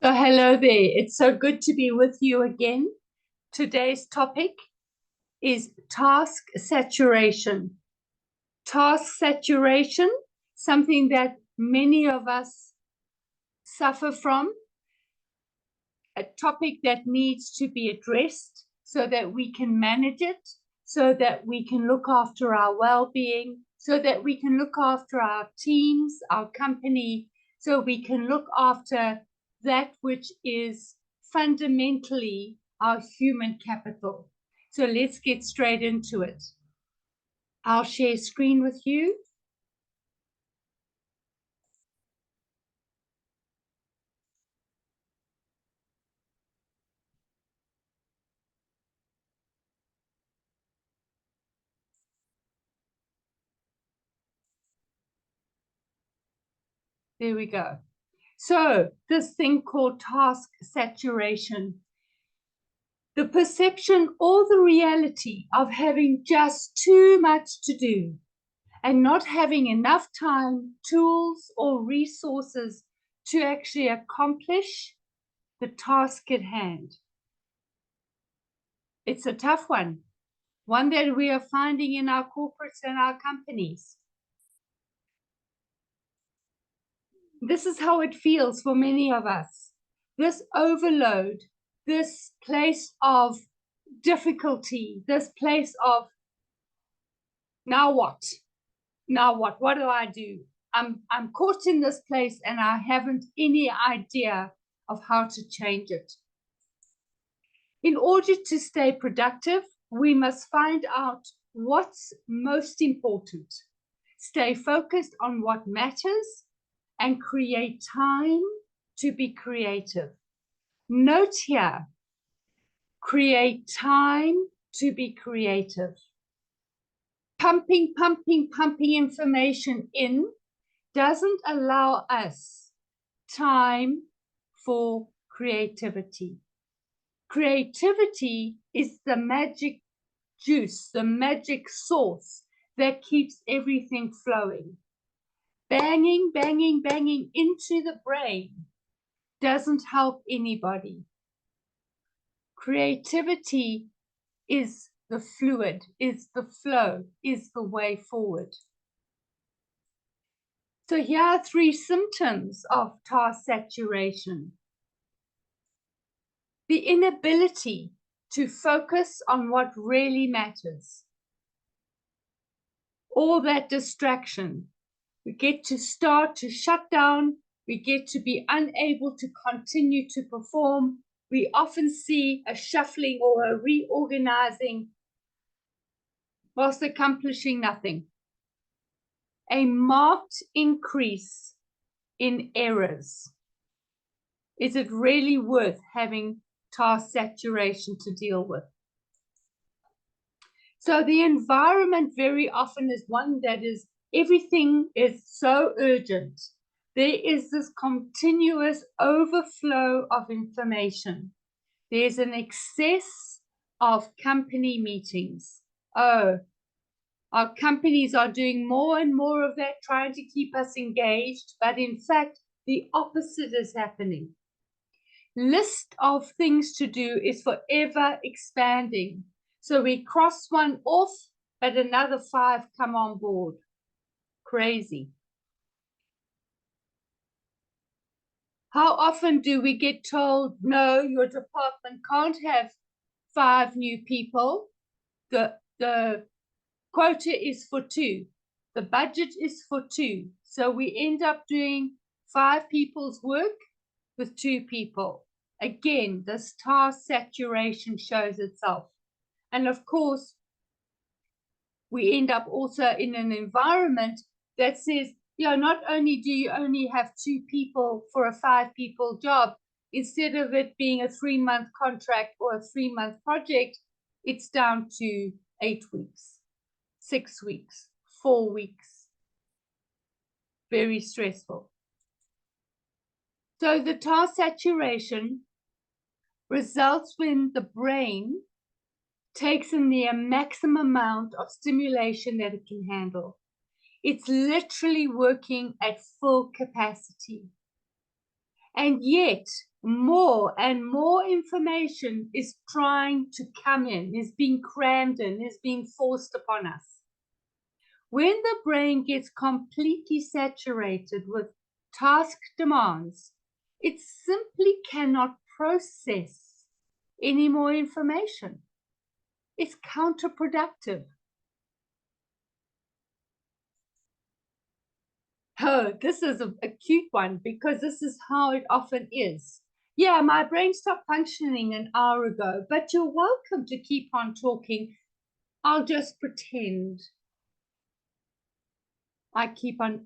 So hello there. It's so good to be with you again. Today's topic is task saturation. Task saturation, something that many of us suffer from, a topic that needs to be addressed so that we can manage it, so that we can look after our well-being, so that we can look after our teams, our company, so we can look after that which is fundamentally our human capital. So let's get straight into it. I'll share screen with you. There we go. So this thing called task saturation, the perception or the reality of having just too much to do and not having enough time, tools, or resources to actually accomplish the task at hand. It's a tough one that we are finding in our corporates and our companies. This is how it feels for many of us. This overload, this place of difficulty, this place of now what? Now what? What do I do? I'm caught in this place and I haven't any idea of how to change it. In order to stay productive, we must find out what's most important, stay focused on what matters, and create time to be creative. Note here, create time to be creative. Pumping information in doesn't allow us time for creativity. Creativity is the magic juice, the magic sauce that keeps everything flowing. Banging into the brain doesn't help anybody. Creativity is the fluid, is the flow, is the way forward. So here are 3 symptoms of task saturation. The inability to focus on what really matters. All that distraction. We get to start to shut down. We get to be unable to continue to perform. We often see a shuffling or a reorganizing whilst accomplishing nothing. A marked increase in errors. Is it really worth having task saturation to deal with? So the environment very often is one that is, everything is so urgent. There is this continuous overflow of information. There's an excess of company meetings. Oh, our companies are doing more and more of that, trying to keep us engaged, but in fact, the opposite is happening. List of things to do is forever expanding. So we cross one off, but another 5 come on board. Crazy. How often do we get told, no, your department can't have 5 new people. The quota is for 2. The budget is for 2. So we end up doing 5 people's work with 2 people. Again, this task saturation shows itself. And of course, we end up also in an environment that says, not only do you only have 2 people for a 5 people job, instead of it being a 3-month contract or a 3-month project, it's down to 8 weeks, 6 weeks, 4 weeks. Very stressful. So the task saturation results when the brain takes in the maximum amount of stimulation that it can handle. It's literally working at full capacity. And yet, more and more information is trying to come in, is being crammed in, is being forced upon us. When the brain gets completely saturated with task demands, it simply cannot process any more information. It's counterproductive. Oh, this is a cute one because this is how it often is. Yeah, my brain stopped functioning an hour ago, but you're welcome to keep on talking. I'll just pretend. I keep on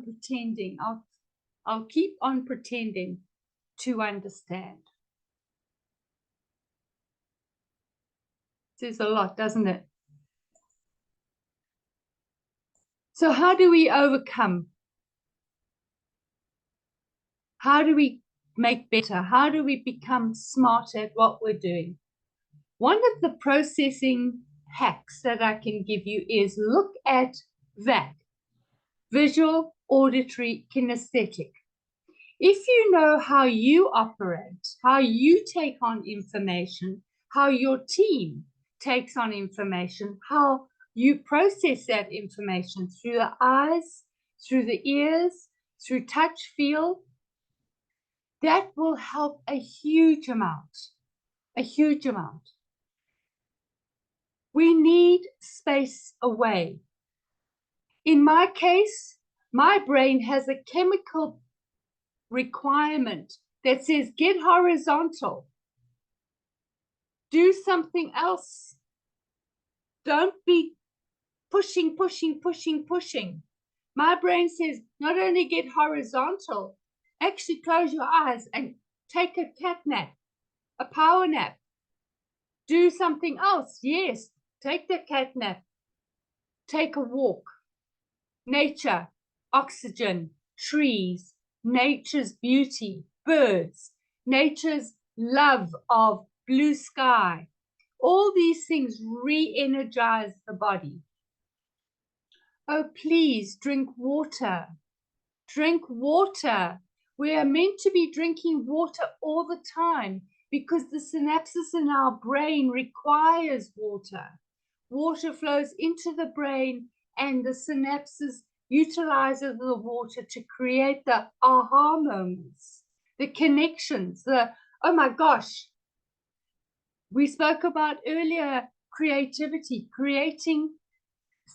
pretending. I'll keep on pretending to understand. Says a lot, doesn't it? So how do we overcome? How do we make better? How do we become smart at what we're doing? One of the processing hacks that I can give you is look at VAK, visual, auditory, kinesthetic. If you know how you operate, how you take on information, how your team takes on information, how you process that information through the eyes, through the ears, through touch, feel, that will help a huge amount, a huge amount. We need space away. In my case, my brain has a chemical requirement that says get horizontal. Do something else. Don't be pushing, pushing, pushing, pushing. My brain says not only get horizontal, actually close your eyes and take a cat nap, a power nap. Do something else. Yes, take the cat nap. Take a walk. Nature, oxygen, trees, nature's beauty, birds, nature's love of blue sky. All these things re-energize the body. Oh, please drink water. Drink water. We are meant to be drinking water all the time because the synapses in our brain requires water. Water flows into the brain and the synapses utilizes the water to create the aha moments, the connections, oh my gosh. We spoke about earlier creativity, creating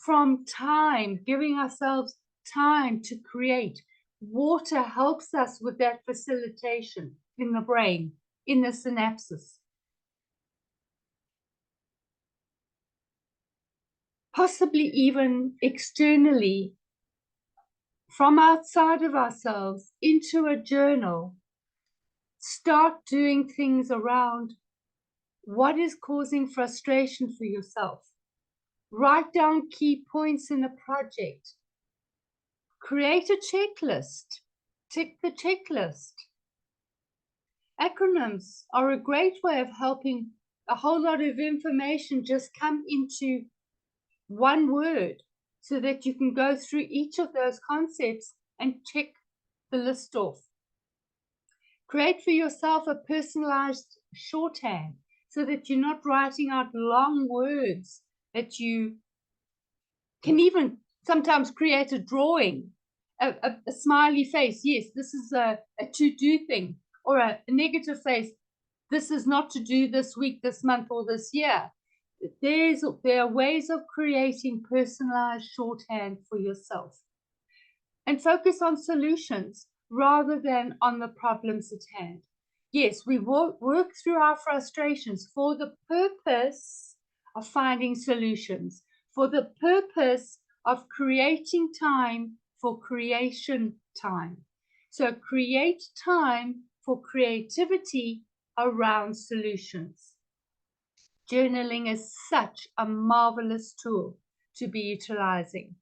from time, giving ourselves time to create. Water helps us with that facilitation in the brain, in the synapses. Possibly even externally, from outside of ourselves into a journal. Start doing things around what is causing frustration for yourself. Write down key points in a project. Create a checklist. Tick the checklist. Acronyms are a great way of helping a whole lot of information just come into one word so that you can go through each of those concepts and check the list off. Create for yourself a personalized shorthand so that you're not writing out long words, that you can even sometimes create a drawing, a smiley face. Yes, this is a to-do thing, or a negative face. This is not to do this week, this month, or this year. There are ways of creating personalized shorthand for yourself. And focus on solutions rather than on the problems at hand. Yes, we work through our frustrations for the purpose of finding solutions, for the purpose of creating time for creation time. So create time for creativity around solutions. Journaling is such a marvelous tool to be utilizing.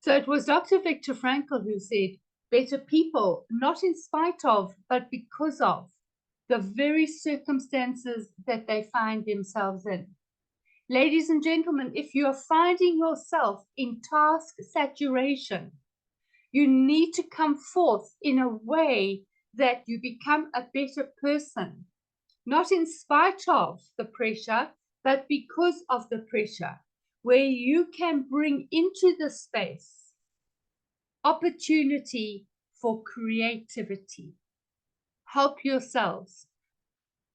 So it was Dr. Viktor Frankl who said, better people, not in spite of, but because of the very circumstances that they find themselves in. Ladies and gentlemen, if you're finding yourself in task saturation, You need to come forth in a way that you become a better person, not in spite of the pressure, but because of the pressure, where you can bring into the space opportunity for creativity. Help yourselves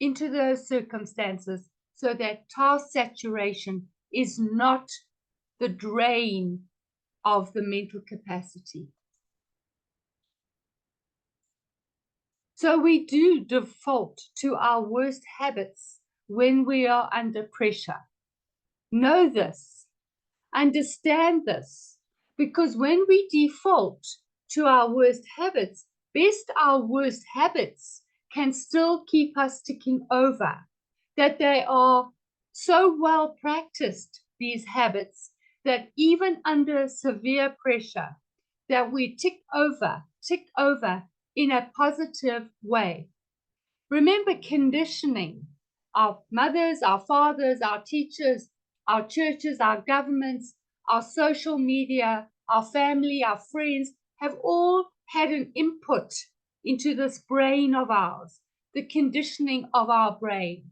into those circumstances so that task saturation is not the drain of the mental capacity. So we do default to our worst habits when we are under pressure. Know this, understand this, because when we default to our worst habits, our worst habits can still keep us ticking over, that they are so well practiced, these habits, that even under severe pressure, that we tick over in a positive way. Remember, conditioning, our mothers, our fathers, our teachers, our churches, our governments, our social media, our family, our friends have all had an input into this brain of ours, the conditioning of our brain.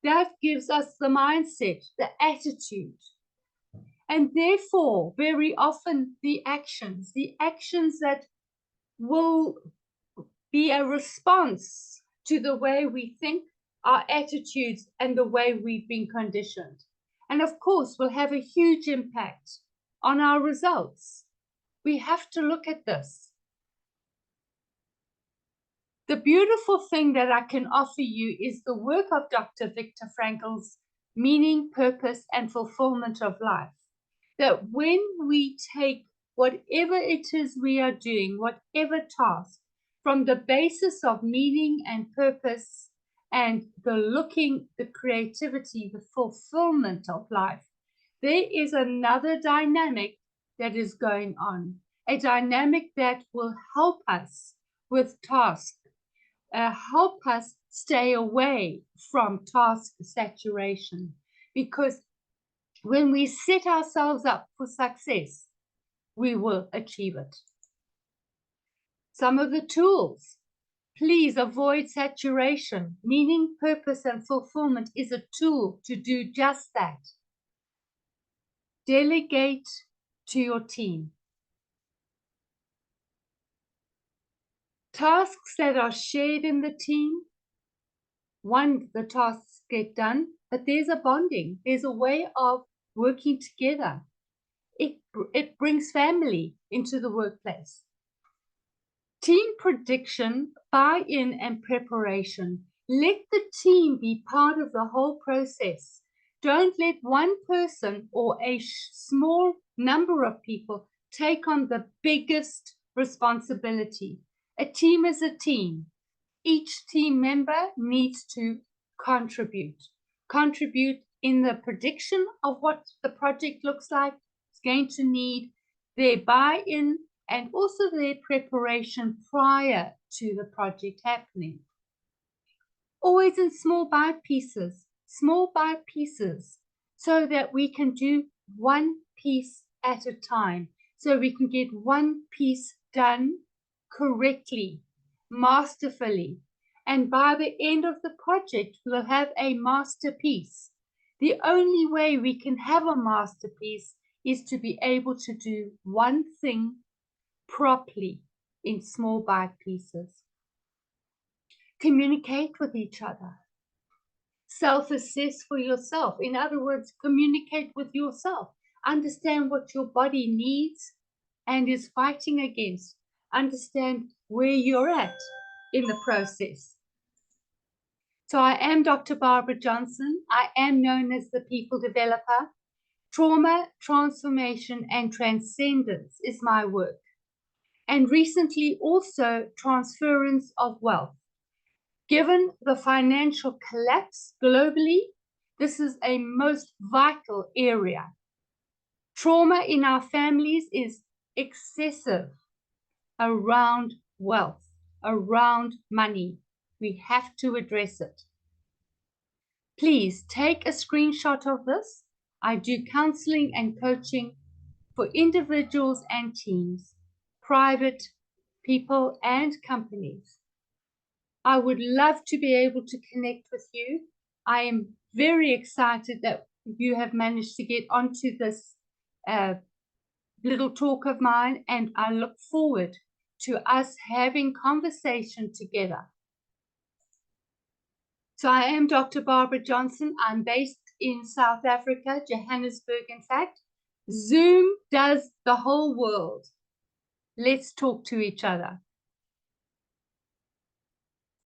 That gives us the mindset, the attitude. And therefore, very often the actions that will be a response to the way we think, our attitudes, and the way we've been conditioned. And of course, will have a huge impact on our results. We have to look at this. The beautiful thing that I can offer you is the work of Dr. Viktor Frankl's Meaning, Purpose, and Fulfillment of Life. That when we take whatever it is we are doing, whatever task, from the basis of meaning and purpose and the creativity, the fulfillment of life, there is another dynamic that is going on, a dynamic that will help us with tasks, help us stay away from task saturation. Because when we set ourselves up for success, we will achieve it. Some of the tools: please avoid saturation. Meaning, purpose, and fulfillment is a tool to do just that. Delegate to your team. Tasks that are shared in the team, the tasks get done, but there's a bonding. There's a way of working together. It brings family into the workplace. Team prediction, buy-in, and preparation. Let the team be part of the whole process. Don't let one person or a small number of people take on the biggest responsibility. A team is a team. Each team member needs to contribute. Contribute in the prediction of what the project looks like. It's going to need their buy-in and also their preparation prior to the project happening. Always in small bite pieces, so that we can do one piece at a time, so we can get one piece done correctly, masterfully. And by the end of the project, we'll have a masterpiece. The only way we can have a masterpiece is to be able to do one thing properly in small bite pieces. Communicate with each other. Self-assess for yourself. In other words, communicate with yourself. Understand what your body needs and is fighting against. Understand where you're at in the process. So I am Dr. Barbara Johnson. I am known as the People Developer. Trauma, transformation, and transcendence is my work. And recently also transference of wealth. Given the financial collapse globally, this is a most vital area. Trauma in our families is excessive around wealth, around money. We have to address it. Please take a screenshot of this. I do counseling and coaching for individuals and teams. private people and companies. I would love to be able to connect with you. I am very excited that you have managed to get onto this little talk of mine, and I look forward to us having conversation together. So I am Dr. Barbara Johnson. I'm based in South Africa, Johannesburg, in fact. Zoom does the whole world. Let's talk to each other.